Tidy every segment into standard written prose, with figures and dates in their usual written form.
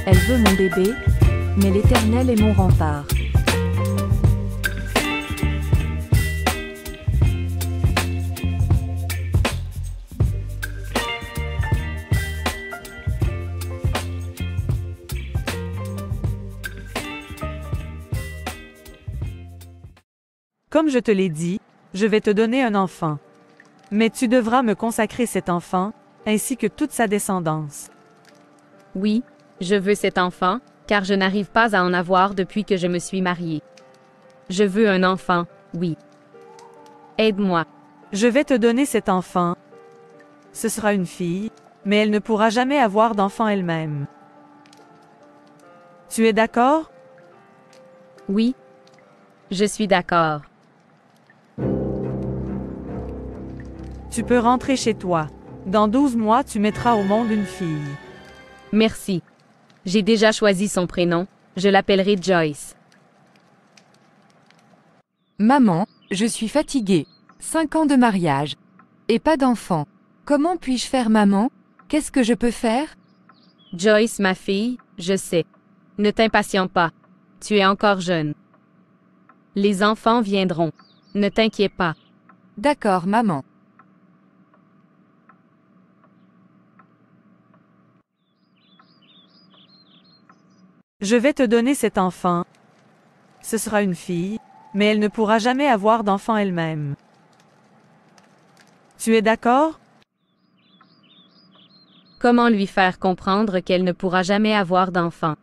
Elle veut mon bébé, mais l'Éternel est mon rempart. Comme je te l'ai dit, je vais te donner un enfant. Mais tu devras me consacrer cet enfant, ainsi que toute sa descendance. Oui, je veux cet enfant, car je n'arrive pas à en avoir depuis que je me suis mariée. Je veux un enfant, oui. Aide-moi. Je vais te donner cet enfant. Ce sera une fille, mais elle ne pourra jamais avoir d'enfant elle-même. Tu es d'accord? Oui. Je suis d'accord. Tu peux rentrer chez toi. Dans 12 mois, tu mettras au monde une fille. Merci. J'ai déjà choisi son prénom. Je l'appellerai Joyce. Maman, je suis fatiguée. 5 ans de mariage. Et pas d'enfant. Comment puis-je faire, maman? Qu'est-ce que je peux faire? Joyce, ma fille, je sais. Ne t'impatiente pas. Tu es encore jeune. Les enfants viendront. Ne t'inquiète pas. D'accord, maman. Je vais te donner cet enfant. Ce sera une fille, mais elle ne pourra jamais avoir d'enfant elle-même. Tu es d'accord? Comment lui faire comprendre qu'elle ne pourra jamais avoir d'enfant?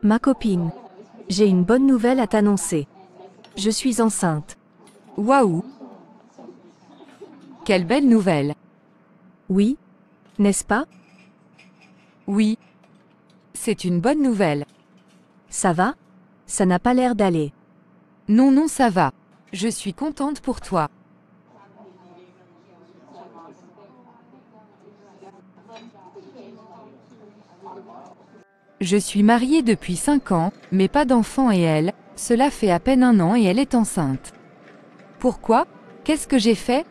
Ma copine. J'ai une bonne nouvelle à t'annoncer. Je suis enceinte. Waouh! Quelle belle nouvelle! Oui, n'est-ce pas? Oui. C'est une bonne nouvelle. Ça va? Ça n'a pas l'air d'aller. Non, non, ça va. Je suis contente pour toi. Je suis mariée depuis 5 ans, mais pas d'enfant et elle, cela fait à peine 1 an et elle est enceinte. Pourquoi? Qu'est-ce que j'ai fait?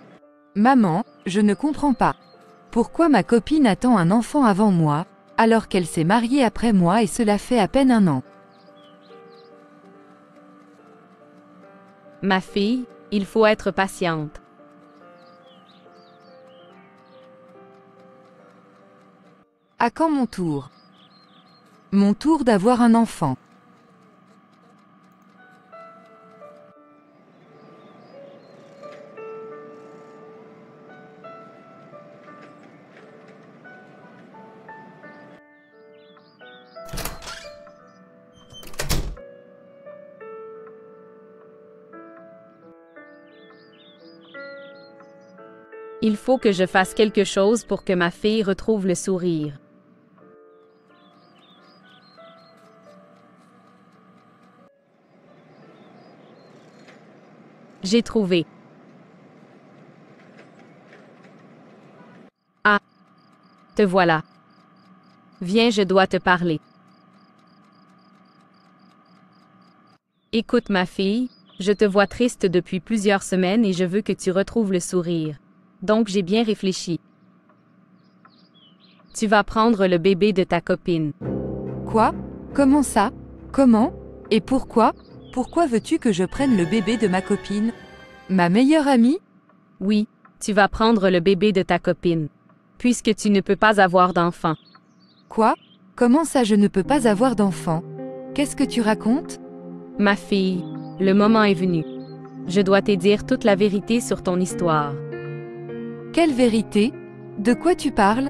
Maman, je ne comprends pas. Pourquoi ma copine attend un enfant avant moi, alors qu'elle s'est mariée après moi et cela fait à peine 1 an? Ma fille, il faut être patiente. À quand mon tour? Mon tour d'avoir un enfant. Il faut que je fasse quelque chose pour que ma fille retrouve le sourire. J'ai trouvé. Ah. Te voilà. Viens, je dois te parler. Écoute, ma fille, je te vois triste depuis plusieurs semaines et je veux que tu retrouves le sourire. Donc j'ai bien réfléchi. Tu vas prendre le bébé de ta copine. Quoi? Comment ça? Comment? Et pourquoi? Pourquoi veux-tu que je prenne le bébé de ma copine? Ma meilleure amie? Oui, tu vas prendre le bébé de ta copine. Puisque tu ne peux pas avoir d'enfant. Quoi? Comment ça je ne peux pas avoir d'enfant? Qu'est-ce que tu racontes? Ma fille, le moment est venu. Je dois te dire toute la vérité sur ton histoire. Quelle vérité? De quoi tu parles?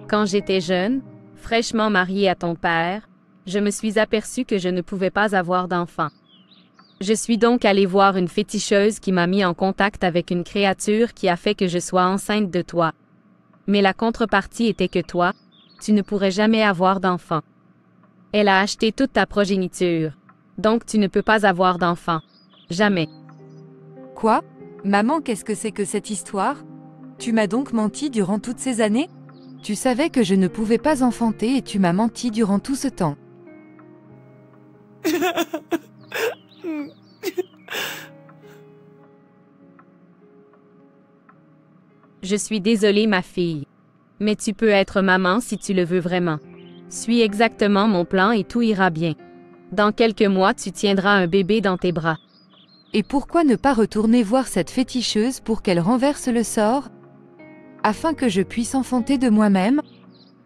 Quand j'étais jeune, fraîchement mariée à ton père, je me suis aperçue que je ne pouvais pas avoir d'enfant. Je suis donc allée voir une féticheuse qui m'a mis en contact avec une créature qui a fait que je sois enceinte de toi. Mais la contrepartie était que toi, tu ne pourrais jamais avoir d'enfant. Elle a acheté toute ta progéniture. Donc tu ne peux pas avoir d'enfant. Jamais. Quoi? Maman, qu'est-ce que c'est que cette histoire? Tu m'as donc menti durant toutes ces années? Tu savais que je ne pouvais pas enfanter et tu m'as menti durant tout ce temps. Je suis désolée, ma fille. Mais tu peux être maman si tu le veux vraiment. Suis exactement mon plan et tout ira bien. Dans quelques mois, tu tiendras un bébé dans tes bras. Et pourquoi ne pas retourner voir cette féticheuse pour qu'elle renverse le sort? Afin que je puisse enfanter de moi-même?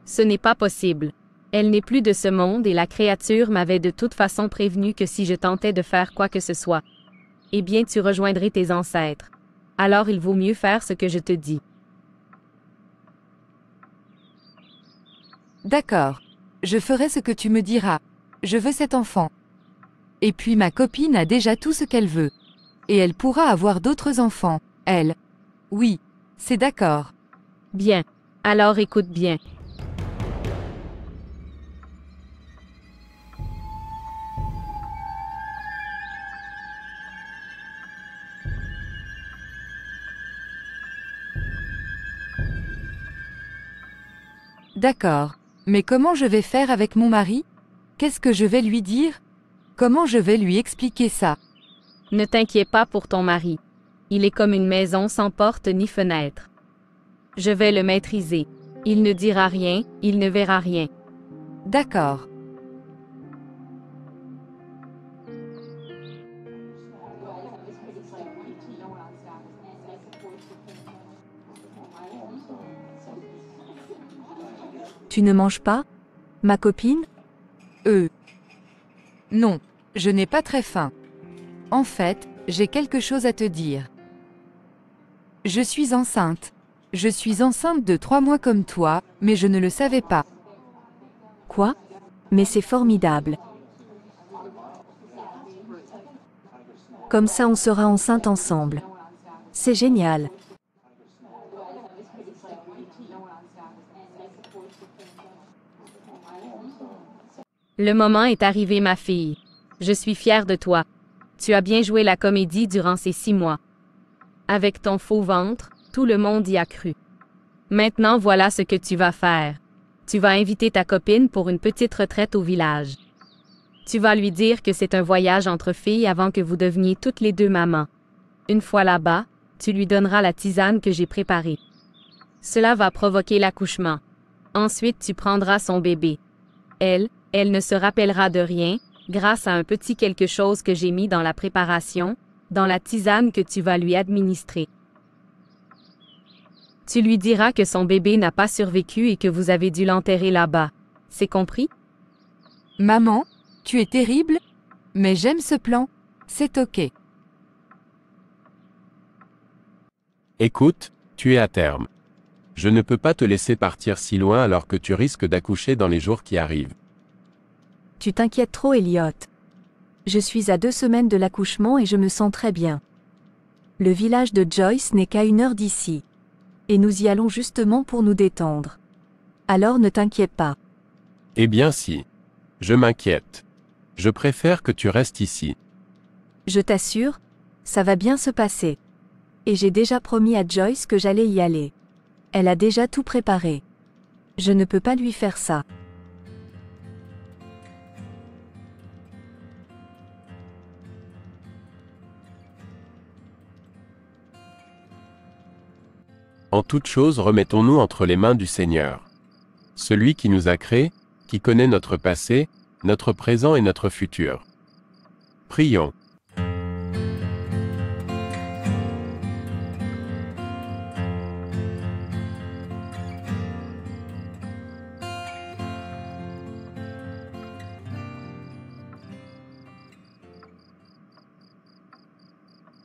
Ce n'est pas possible. Elle n'est plus de ce monde et la créature m'avait de toute façon prévenu que si je tentais de faire quoi que ce soit, eh bien tu rejoindrais tes ancêtres. Alors il vaut mieux faire ce que je te dis. D'accord. Je ferai ce que tu me diras. Je veux cet enfant. Et puis ma copine a déjà tout ce qu'elle veut. Et elle pourra avoir d'autres enfants, elle. Oui, c'est d'accord. Bien. Alors écoute bien. D'accord. Mais comment je vais faire avec mon mari? Qu'est-ce que je vais lui dire? Comment je vais lui expliquer ça? Ne t'inquiète pas pour ton mari. Il est comme une maison sans porte ni fenêtre. Je vais le maîtriser. Il ne dira rien, il ne verra rien. D'accord. Tu ne manges pas, ma copine? Non, je n'ai pas très faim. En fait, j'ai quelque chose à te dire. Je suis enceinte. Je suis enceinte de 3 mois comme toi, mais je ne le savais pas. Quoi? Mais c'est formidable. Comme ça on sera enceinte ensemble. C'est génial. Le moment est arrivé, ma fille. Je suis fière de toi. Tu as bien joué la comédie durant ces 6 mois. Avec ton faux ventre, tout le monde y a cru. Maintenant, voilà ce que tu vas faire. Tu vas inviter ta copine pour une petite retraite au village. Tu vas lui dire que c'est un voyage entre filles avant que vous deveniez toutes les deux mamans. Une fois là-bas, tu lui donneras la tisane que j'ai préparée. Cela va provoquer l'accouchement. Ensuite, tu prendras son bébé. Elle ne se rappellera de rien, grâce à un petit quelque chose que j'ai mis dans la préparation, dans la tisane que tu vas lui administrer. Tu lui diras que son bébé n'a pas survécu et que vous avez dû l'enterrer là-bas. C'est compris? Maman, tu es terrible? Mais j'aime ce plan. C'est ok. Écoute, tu es à terme. Je ne peux pas te laisser partir si loin alors que tu risques d'accoucher dans les jours qui arrivent. Tu t'inquiètes trop, Elliot. Je suis à 2 semaines de l'accouchement et je me sens très bien. Le village de Joyce n'est qu'à 1 heure d'ici. Et nous y allons justement pour nous détendre. Alors ne t'inquiète pas. Eh bien si. Je m'inquiète. Je préfère que tu restes ici. Je t'assure, ça va bien se passer. Et j'ai déjà promis à Joyce que j'allais y aller. Elle a déjà tout préparé. Je ne peux pas lui faire ça. En toute chose, remettons-nous entre les mains du Seigneur. Celui qui nous a créés, qui connaît notre passé, notre présent et notre futur. Prions.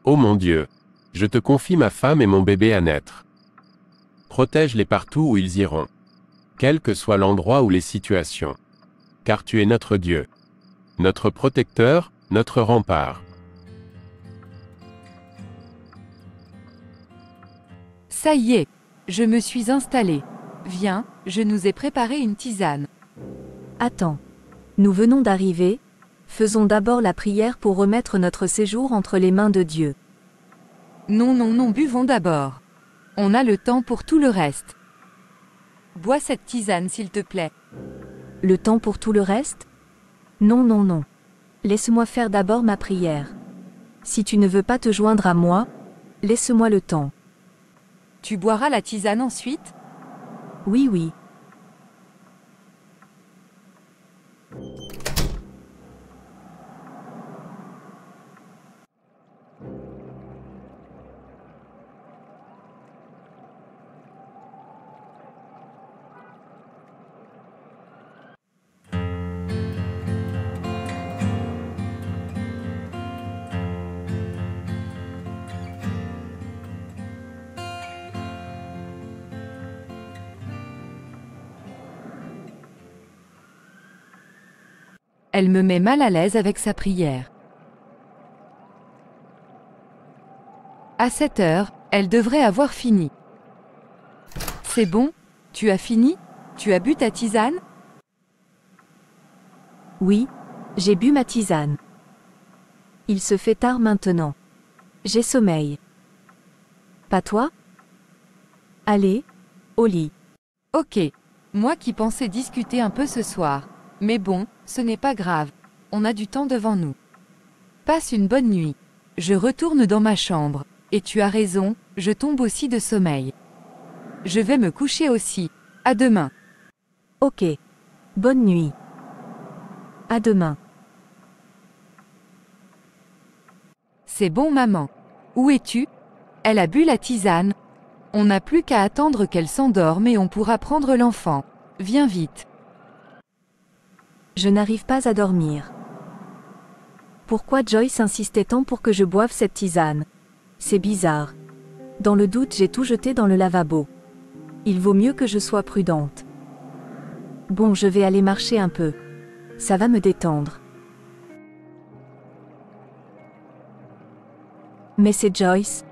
Ô mon Dieu, je te confie ma femme et mon bébé à naître. Protège-les partout où ils iront, quel que soit l'endroit ou les situations. Car tu es notre Dieu, notre protecteur, notre rempart. Ça y est, je me suis installée. Viens, je nous ai préparé une tisane. Attends. Nous venons d'arriver. Faisons d'abord la prière pour remettre notre séjour entre les mains de Dieu. Non, buvons d'abord. On a le temps pour tout le reste. Bois cette tisane s'il te plaît. Le temps pour tout le reste? Non. Laisse-moi faire d'abord ma prière. Si tu ne veux pas te joindre à moi, laisse-moi le temps. Tu boiras la tisane ensuite? Oui, oui. Elle me met mal à l'aise avec sa prière. À 7 heures, elle devrait avoir fini. C'est bon? Tu as fini? Tu as bu ta tisane? Oui, j'ai bu ma tisane. Il se fait tard maintenant. J'ai sommeil. Pas toi? Allez, au lit. Ok. Moi qui pensais discuter un peu ce soir. Mais bon, ce n'est pas grave. On a du temps devant nous. Passe une bonne nuit. Je retourne dans ma chambre. Et tu as raison, je tombe aussi de sommeil. Je vais me coucher aussi. À demain. Ok. Bonne nuit. À demain. C'est bon maman. Où es-tu? Elle a bu la tisane. On n'a plus qu'à attendre qu'elle s'endorme et on pourra prendre l'enfant. Viens vite. Je n'arrive pas à dormir. Pourquoi Joyce insistait tant pour que je boive cette tisane? C'est bizarre. Dans le doute, j'ai tout jeté dans le lavabo. Il vaut mieux que je sois prudente. Bon, je vais aller marcher un peu. Ça va me détendre. Mais c'est Joyce.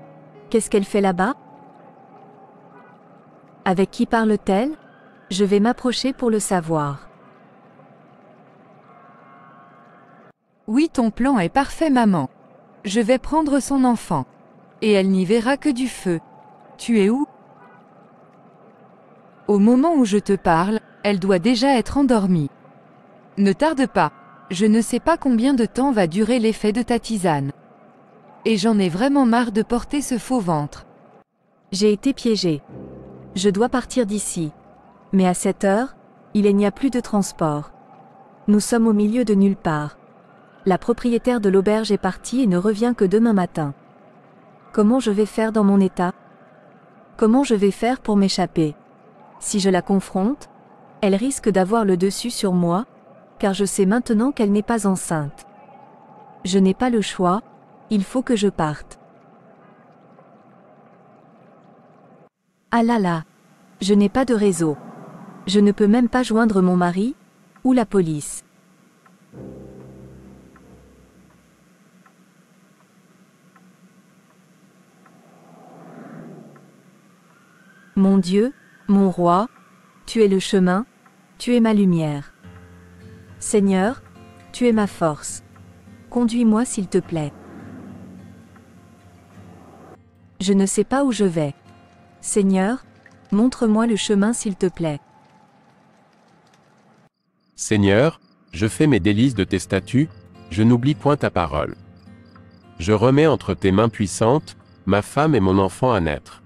Qu'est-ce qu'elle fait là-bas? Avec qui parle-t-elle? Je vais m'approcher pour le savoir. Oui, ton plan est parfait maman. Je vais prendre son enfant. Et elle n'y verra que du feu. Tu es où? Au moment où je te parle, elle doit déjà être endormie. Ne tarde pas. Je ne sais pas combien de temps va durer l'effet de ta tisane. Et j'en ai vraiment marre de porter ce faux ventre. J'ai été piégée. Je dois partir d'ici. Mais à 7 heures, il n'y a plus de transport. Nous sommes au milieu de nulle part. La propriétaire de l'auberge est partie et ne revient que demain matin. Comment je vais faire dans mon état? Comment je vais faire pour m'échapper? Si je la confronte, elle risque d'avoir le dessus sur moi, car je sais maintenant qu'elle n'est pas enceinte. Je n'ai pas le choix, il faut que je parte. Ah là là, je n'ai pas de réseau. Je ne peux même pas joindre mon mari, ou la police. Mon Dieu, mon roi, tu es le chemin, tu es ma lumière. Seigneur, tu es ma force. Conduis-moi s'il te plaît. Je ne sais pas où je vais. Seigneur, montre-moi le chemin s'il te plaît. Seigneur, je fais mes délices de tes statuts, je n'oublie point ta parole. Je remets entre tes mains puissantes, ma femme et mon enfant à naître.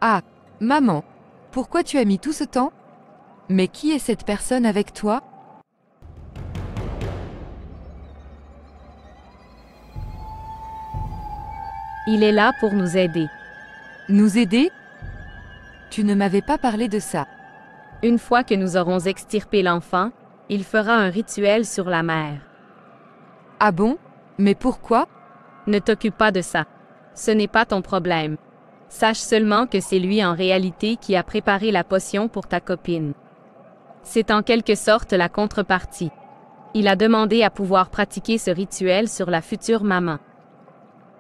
Ah, maman, pourquoi tu as mis tout ce temps? Mais qui est cette personne avec toi? Il est là pour nous aider. Nous aider? Tu ne m'avais pas parlé de ça. Une fois que nous aurons extirpé l'enfant, il fera un rituel sur la mère. Ah bon? Mais pourquoi? Ne t'occupe pas de ça. Ce n'est pas ton problème. Sache seulement que c'est lui en réalité qui a préparé la potion pour ta copine. C'est en quelque sorte la contrepartie. Il a demandé à pouvoir pratiquer ce rituel sur la future maman.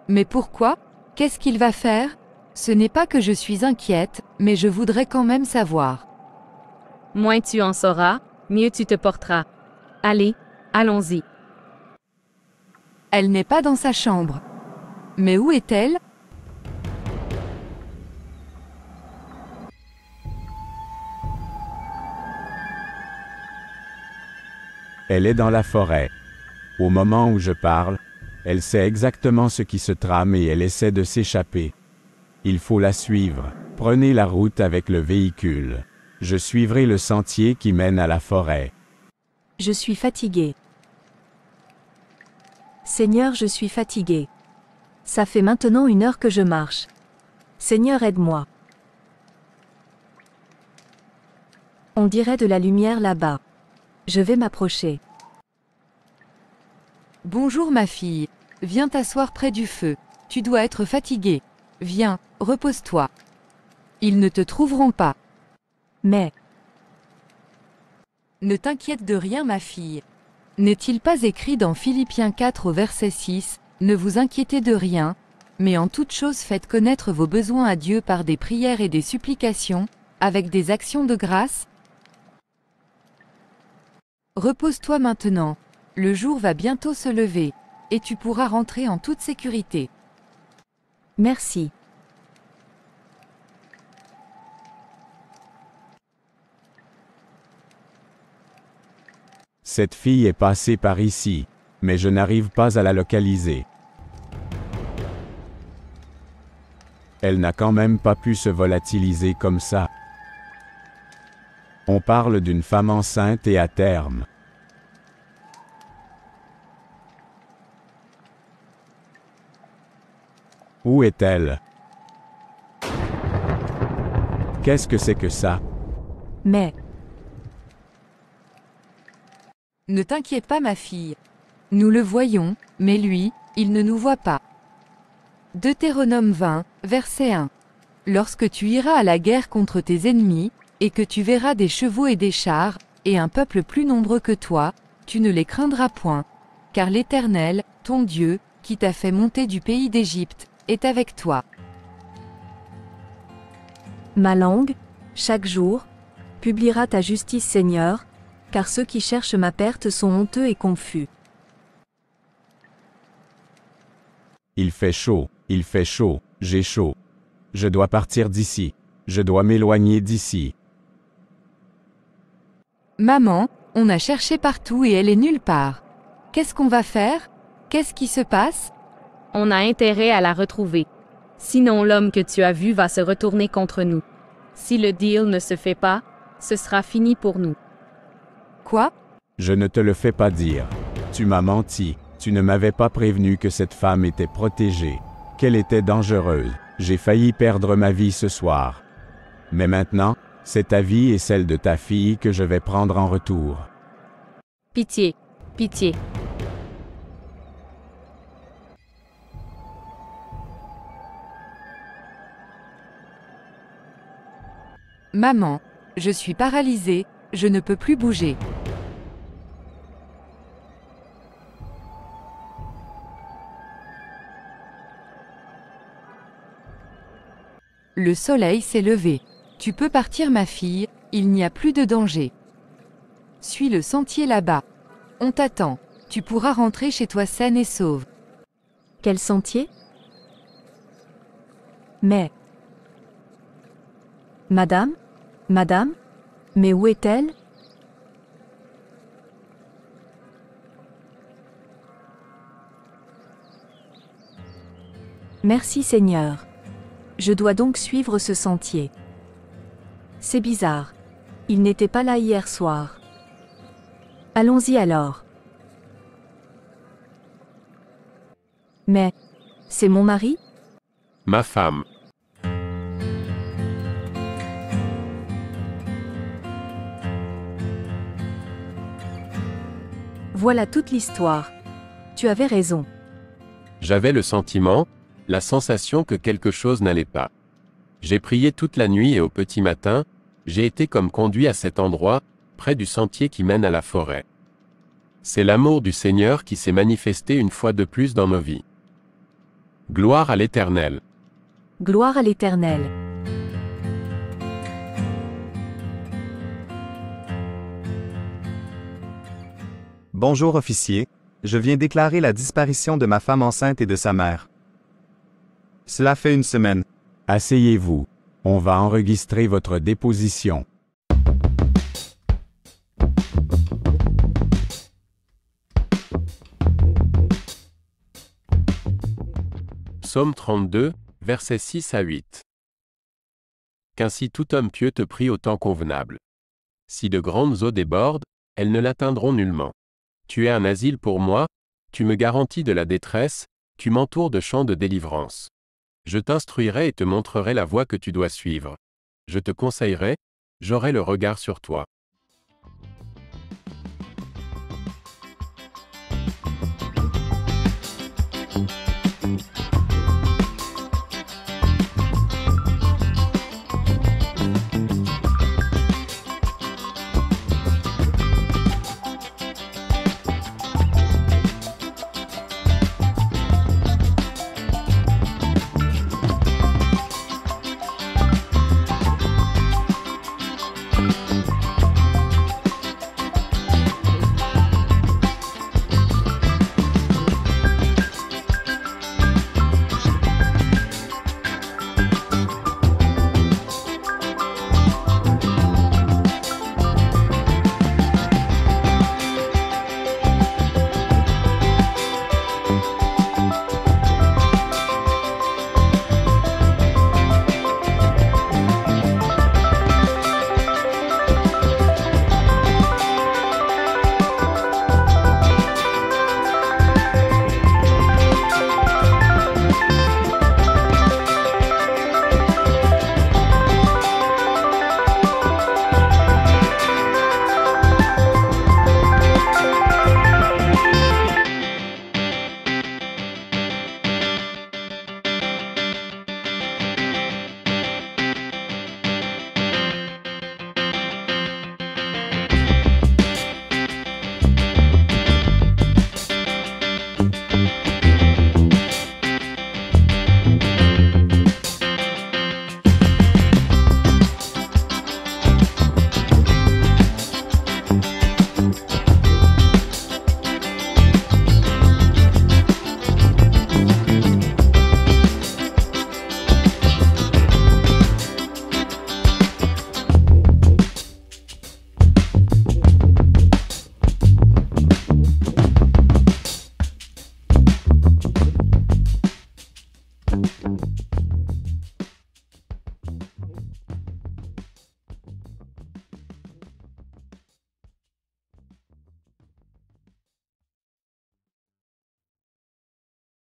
Mais pourquoi? Qu'est-ce qu'il va faire? Ce n'est pas que je suis inquiète, mais je voudrais quand même savoir. Moins tu en sauras, mieux tu te porteras. Allez, allons-y. Elle n'est pas dans sa chambre. Mais où est-elle? Elle est dans la forêt. Au moment où je parle, Elle sait exactement ce qui se trame et elle essaie de s'échapper. Il faut la suivre. Prenez la route avec le véhicule. Je suivrai le sentier qui mène à la forêt. Je suis fatigué. Seigneur, je suis fatigué. Ça fait maintenant 1 heure que je marche. Seigneur, aide-moi. On dirait de la lumière là-bas. Je vais m'approcher. Bonjour ma fille. Viens t'asseoir près du feu. Tu dois être fatiguée. Viens, repose-toi. Ils ne te trouveront pas. Mais, Ne t'inquiète de rien ma fille. N'est-il pas écrit dans Philippiens 4 au verset 6, « Ne vous inquiétez de rien, mais en toute chose faites connaître vos besoins à Dieu par des prières et des supplications, avec des actions de grâce ?» Repose-toi maintenant. Le jour va bientôt se lever, et tu pourras rentrer en toute sécurité. merci. Cette fille est passée par ici, mais je n'arrive pas à la localiser. Elle n'a quand même pas pu se volatiliser comme ça. On parle d'une femme enceinte et à terme. Où est-elle? Qu'est-ce que c'est que ça? Mais, Ne t'inquiète pas ma fille. Nous le voyons, mais lui, il ne nous voit pas. Deutéronome 20, verset 1. Lorsque tu iras à la guerre contre tes ennemis, et que tu verras des chevaux et des chars, et un peuple plus nombreux que toi, tu ne les craindras point, car l'Éternel, ton Dieu, qui t'a fait monter du pays d'Égypte, est avec toi. ma langue, chaque jour, publiera ta justice, Seigneur, car ceux qui cherchent ma perte sont honteux et confus. Il fait chaud, j'ai chaud. Je dois partir d'ici. Je dois m'éloigner d'ici. Maman, on a cherché partout et elle est nulle part. Qu'est-ce qu'on va faire? Qu'est-ce qui se passe? On a intérêt à la retrouver. Sinon l'homme que tu as vu va se retourner contre nous. Si le deal ne se fait pas, ce sera fini pour nous. Quoi? Je ne te le fais pas dire. Tu m'as menti. Tu ne m'avais pas prévenu que cette femme était protégée, qu'elle était dangereuse. J'ai failli perdre ma vie ce soir. Mais maintenant, c'est ta vie et celle de ta fille que je vais prendre en retour. Pitié, pitié. Maman, je suis paralysée, je ne peux plus bouger. Le soleil s'est levé. Tu peux partir ma fille, il n'y a plus de danger. Suis le sentier là-bas. On t'attend. Tu pourras rentrer chez toi saine et sauve. Quel sentier? Mais, Madame? Madame? Mais où est-elle? Merci Seigneur. Je dois donc suivre ce sentier. C'est bizarre. Il n'était pas là hier soir. Allons-y alors. Mais, c'est mon mari? Ma femme. Voilà toute l'histoire. Tu avais raison. J'avais le sentiment, la sensation que quelque chose n'allait pas. J'ai prié toute la nuit et au petit matin, j'ai été comme conduit à cet endroit, près du sentier qui mène à la forêt. C'est l'amour du Seigneur qui s'est manifesté une fois de plus dans nos vies. Gloire à l'Éternel. Gloire à l'Éternel. Bonjour officier, je viens déclarer la disparition de ma femme enceinte et de sa mère. Cela fait 1 semaine. Asseyez-vous. On va enregistrer votre déposition. Psaume 32, versets 6 à 8. Qu'ainsi tout homme pieux te prie au temps convenable. Si de grandes eaux débordent, elles ne l'atteindront nullement. Tu es un asile pour moi, tu me garantis de la détresse, tu m'entoures de champs de délivrance. Je t'instruirai et te montrerai la voie que tu dois suivre. Je te conseillerai, j'aurai le regard sur toi.